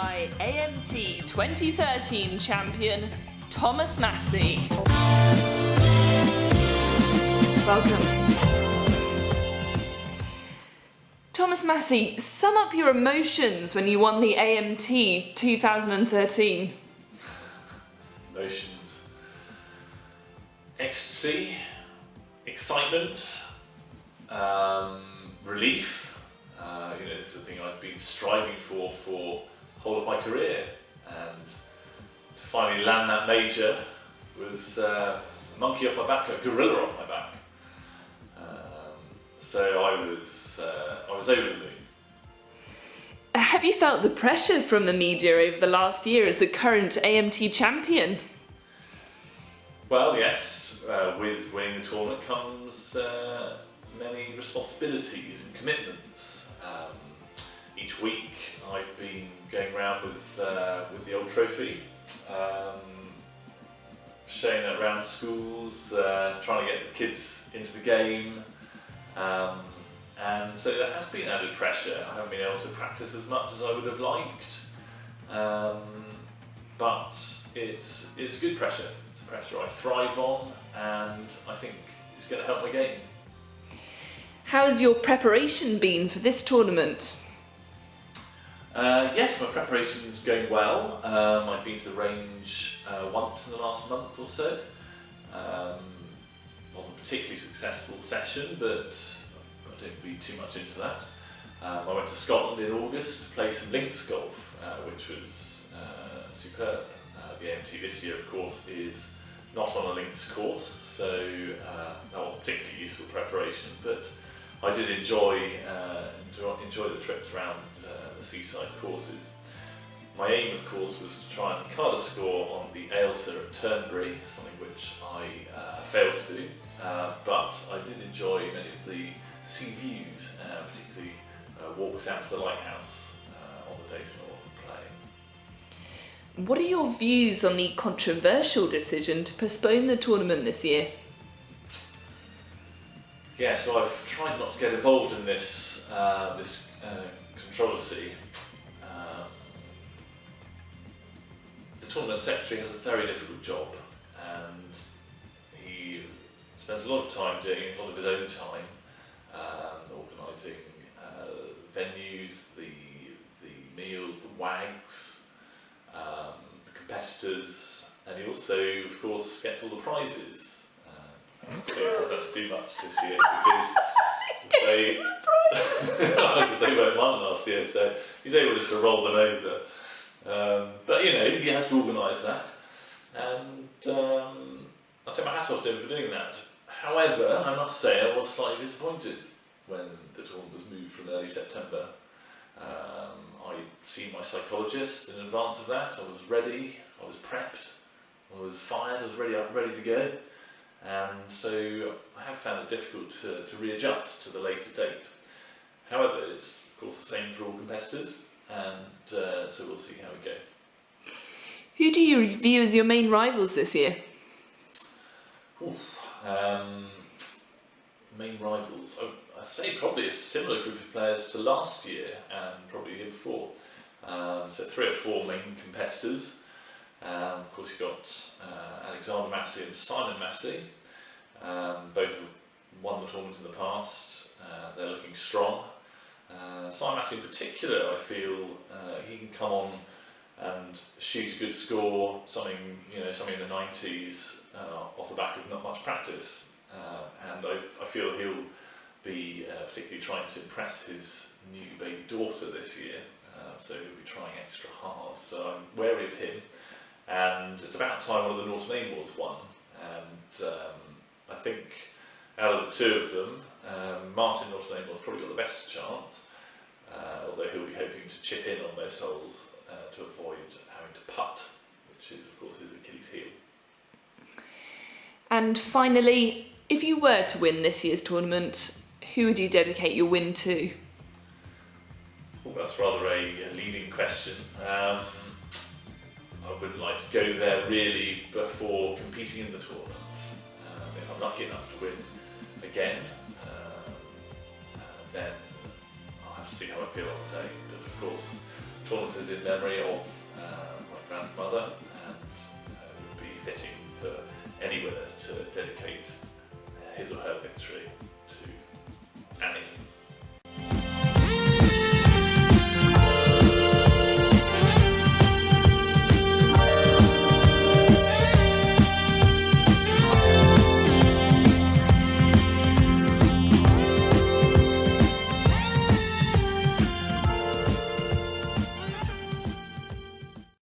by AMT 2013 champion, Thomas Massey. Welcome. Thomas Massey, sum up your emotions when you won the AMT 2013. Emotions. Ecstasy, excitement, relief. It's the thing I've been striving for the whole of my career, and to finally land that major was a monkey off my back, a gorilla off my back. So I was over the moon. Have you felt the pressure from the media over the last year as the current AMT champion? Well, yes. With winning the tournament comes many responsibilities and commitments. Each week I've been going around with the old trophy, showing it around schools, trying to get the kids into the game, and so there has been added pressure. I haven't been able to practice as much as I would have liked, but it's good pressure. It's a pressure I thrive on, and I think it's going to help my game. How has your preparation been for this tournament? Yes, my preparation's going well. I've been to the range once in the last month or so. Wasn't a particularly successful session, but I don't read too much into that. I went to Scotland in August to play some links golf, which was superb. The AMT this year, of course, is not on a links course, so that wasn't particularly useful preparation, but I did enjoy the trips around the seaside courses. My aim, of course, was to try and card a score on the Ailsa at Turnberry, something which I failed to do, but I did enjoy many of the sea views, particularly walks out to the lighthouse on the days when I wasn't playing. What are your views on the controversial decision to postpone the tournament this year? Yeah, so I've tried not to get involved in this controversy. The tournament secretary has a very difficult job, and he spends a lot of time doing a lot of his own time, organising venues, the meals, the wags, the competitors, and he also, of course, gets all the prizes. So he hasn't had to do much this year because they weren't won last year, so he's able just to roll them over. But he has to organise that, and I'll take my hat off to him for doing that. However, I must say I was slightly disappointed when the tournament was moved from early September. I'd seen my psychologist in advance of that. I was ready, I was prepped, I was fired, I was ready to go. And so I have found it difficult to readjust to the later date. However, it's of course the same for all competitors, and so we'll see how we go. Who do you view as your main rivals this year? Main rivals, I'd say probably a similar group of players to last year and probably the year before. So 3 or 4 main competitors. Of course you've got Alexander Massey and Simon Massey. Both have won the tournament in the past. They're looking strong. Simon Massey in particular, I feel he can come on and shoot a good score, something in the 90s off the back of not much practice. And I feel he'll be particularly trying to impress his new baby daughter this year. So he'll be trying extra hard. So I'm wary of him. And it's about time one of the North Main Wars won, and I think out of the 2 of them, Martin North Main Wars probably got the best chance, although he'll be hoping to chip in on those holes to avoid having to putt, which is of course his Achilles heel. And finally, if you were to win this year's tournament, who would you dedicate your win to? Well, that's rather a leading question. I wouldn't like to go there really before competing in the tournament. If I'm lucky enough to win again, then I'll have to see how I feel on the day. But of course, tournament is in memory of my grandmother, and it would be fitting for any winner to dedicate his or her victory to Annie.